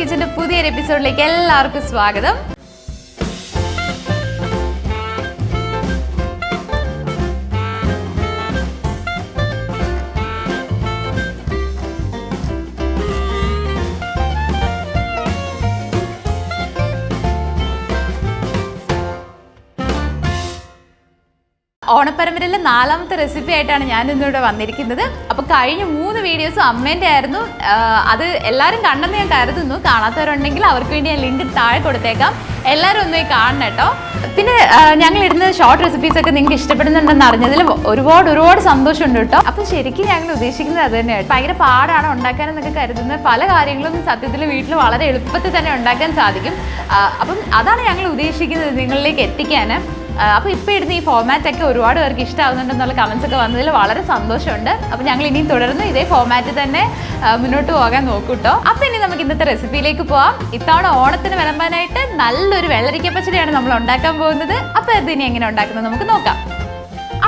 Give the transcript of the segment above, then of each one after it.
കിച്ചന്റെ പുതിയൊരു എപ്പിസോഡിലേക്ക് എല്ലാവർക്കും സ്വാഗതം. ഓണപ്പരമ്പരയിലെ 4ാമത്തെ റെസിപ്പി ആയിട്ടാണ് ഞാൻ ഇന്നിവിടെ വന്നിരിക്കുന്നത്. അപ്പോൾ കഴിഞ്ഞ 3 വീഡിയോസും അമ്മേൻ്റെ ആയിരുന്നു. അത് എല്ലാവരും കണ്ടെന്ന് ഞാൻ കരുതുന്നു. കാണാത്തവരുണ്ടെങ്കിൽ അവർക്ക് വേണ്ടി ഞാൻ ലിങ്ക് താഴെ കൊടുത്തേക്കാം. എല്ലാവരും ഒന്ന് കാണണം കേട്ടോ. പിന്നെ ഞങ്ങൾ ഇടുന്ന ഷോർട്ട് റെസിപ്പീസൊക്കെ നിങ്ങൾക്ക് ഇഷ്ടപ്പെടുന്നുണ്ടെന്ന് അറിഞ്ഞതിൽ ഒരുപാട് സന്തോഷമുണ്ട് കേട്ടോ. അപ്പോൾ ശരിക്കും ഞങ്ങൾ ഉദ്ദേശിക്കുന്നത് അത് തന്നെയാണ്. ഭയങ്കര പാടാണ് ഉണ്ടാക്കാനെന്നൊക്കെ കരുതുന്ന പല കാര്യങ്ങളും സത്യത്തിൽ വീട്ടിൽ വളരെ എളുപ്പത്തിൽ തന്നെ ഉണ്ടാക്കാൻ സാധിക്കും. അപ്പം അതാണ് ഞങ്ങൾ ഉദ്ദേശിക്കുന്നത് നിങ്ങളിലേക്ക് എത്തിക്കാൻ. അപ്പോൾ ഇപ്പോൾ ഇടുന്ന ഈ ഫോമാറ്റൊക്കെ ഒരുപാട് പേർക്ക് ഇഷ്ടമാകുന്നുണ്ടെന്നുള്ള കമൻസ് ഒക്കെ വന്നതിൽ വളരെ സന്തോഷമുണ്ട്. അപ്പോൾ ഞങ്ങൾ ഇനിയും തുടർന്ന് ഇതേ ഫോമാറ്റിൽ തന്നെ മുന്നോട്ട് പോകാൻ നോക്കൂട്ടോ. അപ്പോൾ ഇനി നമുക്ക് ഇന്നത്തെ റെസിപ്പിയിലേക്ക് പോവാം. ഇത്തവണ ഓണത്തിന് വിളമ്പാനായിട്ട് നല്ലൊരു വെള്ളരിക്ക പച്ചടിയാണ് നമ്മൾ ഉണ്ടാക്കാൻ പോകുന്നത്. അപ്പോൾ അത് ഇനി എങ്ങനെ ഉണ്ടാക്കുന്നത് നമുക്ക് നോക്കാം.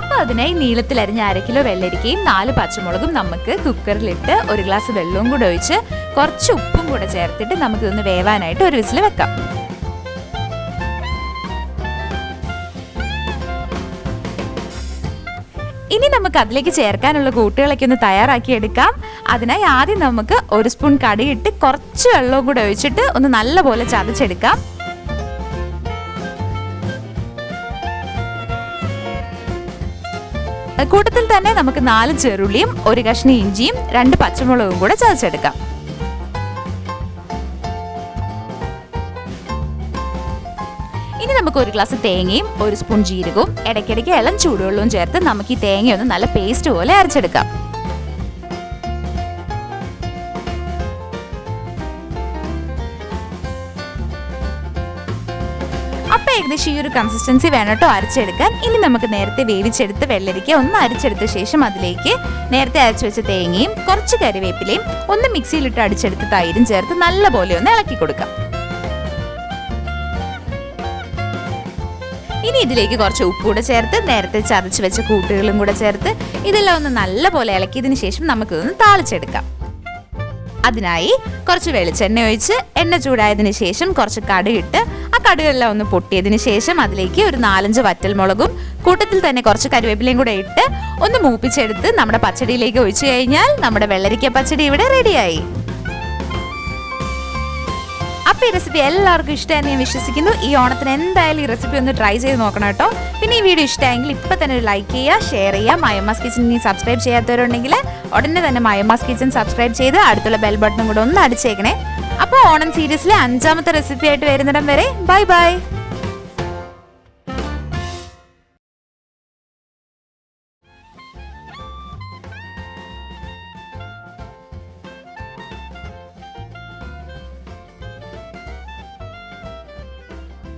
അപ്പോൾ അതിനായി നീളത്തിലരിഞ്ഞ 1/2 കിലോ വെള്ളരിക്കയും 4 പച്ചമുളകും നമുക്ക് കുക്കറിലിട്ട് 1 ഗ്ലാസ് വെള്ളവും കൂടെ ഒഴിച്ച് കുറച്ച് ഉപ്പും കൂടെ ചേർത്തിട്ട് നമുക്കിതൊന്ന് വേവാനായിട്ട് ഒരു വിസിൽ വെക്കാം. ഇനി നമുക്ക് അതിലേക്ക് ചേർക്കാനുള്ള കൂട്ടുകളൊക്കെ ഒന്ന് തയ്യാറാക്കി എടുക്കാം. അതിനായി ആദ്യം നമുക്ക് 1 സ്പൂൺ കടുകിട്ട് കുറച്ച് വെള്ളവും കൂടെ ഒഴിച്ചിട്ട് ഒന്ന് നല്ലപോലെ ചതച്ചെടുക്കാം. കൂട്ടത്തിൽ തന്നെ നമുക്ക് 4 ചെറുള്ളിയും 1 കഷ്ണം ഇഞ്ചിയും 2 പച്ചമുളകും കൂടെ ചതച്ചെടുക്കാം. ഇനി നമുക്ക് 1 ഗ്ലാസ് തേങ്ങയും 1 സ്പൂൺ ജീരകവും ഇടയ്ക്കിടയ്ക്ക് ഇളം ചൂടുവെള്ളവും ചേർത്ത് നമുക്ക് ഈ തേങ്ങയൊന്ന് നല്ല പേസ്റ്റ് പോലെ അരച്ചെടുക്കാം. അപ്പം ഏകദേശം ഈ ഒരു കൺസിസ്റ്റൻസി വേണം കേട്ടോ അരച്ചെടുക്കാൻ. ഇനി നമുക്ക് നേരത്തെ വേവിച്ചെടുത്ത് വെള്ളരിക്ക ഒന്ന് അരച്ചെടുത്ത ശേഷം അതിലേക്ക് നേരത്തെ അരച്ചു വെച്ച തേങ്ങയും കുറച്ച് കറിവേപ്പിലയും ഒന്ന് മിക്സിയിലിട്ട് അടിച്ചെടുത്ത് തൈരും ചേർത്ത് നല്ലപോലെ ഒന്ന് ഇളക്കി കൊടുക്കാം. ഇനി ഇതിലേക്ക് കുറച്ച് ഉപ്പ് കൂടെ ചേർത്ത് നേരത്തെ ചതച്ച് വെച്ച കൂട്ടുകളും കൂടെ ചേർത്ത് ഇതെല്ലാം ഒന്ന് നല്ലപോലെ ഇളക്കിയതിന് ശേഷം നമുക്കിതൊന്ന് താളിച്ചെടുക്കാം. അതിനായി കുറച്ച് വെളിച്ചെണ്ണ ഒഴിച്ച് എണ്ണ ചൂടായതിനു ശേഷം കുറച്ച് കടുകിട്ട് ആ കടുകെല്ലാം ഒന്ന് പൊട്ടിയതിന് ശേഷം അതിലേക്ക് ഒരു 4-5 വറ്റൽമുളകും കൂട്ടത്തിൽ തന്നെ കുറച്ച് കറിവേപ്പിലയും കൂടെ ഇട്ട് ഒന്ന് മൂപ്പിച്ചെടുത്ത് നമ്മുടെ പച്ചടിയിലേക്ക് ഒഴിച്ചു കഴിഞ്ഞാൽ നമ്മുടെ വെള്ളരിക്ക പച്ചടി ഇവിടെ റെഡിയായി. അപ്പോൾ ഈ റെസിപ്പി എല്ലാവർക്കും ഇഷ്ടമായെന്ന് ഞാൻ വിശ്വസിക്കുന്നു. ഈ ഓണത്തിന് എന്തായാലും ഈ റെസിപ്പി ഒന്ന് ട്രൈ ചെയ്ത് നോക്കണം കേട്ടോ. പിന്നെ ഈ വീഡിയോ ഇഷ്ടമായെങ്കിൽ ഇപ്പം തന്നെ ഒരു ലൈക്ക് ചെയ്യുക, ഷെയർ ചെയ്യുക. മയമ്മാസ് കിച്ചൻ ഇനി സബ്സ്ക്രൈബ് ചെയ്യാത്തവരുണ്ടെങ്കിൽ ഉടനെ തന്നെ മയമ്മാസ് കിച്ചൻ സബ്സ്ക്രൈബ് ചെയ്ത് അടുത്തുള്ള ബെൽ ബട്ടണും കൂടെ ഒന്ന് അടിച്ചേക്കണേ. അപ്പോൾ ഓണം സീരീസിലെ 5ാമത്തെ റെസിപ്പി ആയിട്ട് വരുന്നിടം വരെ ബൈ ബൈ.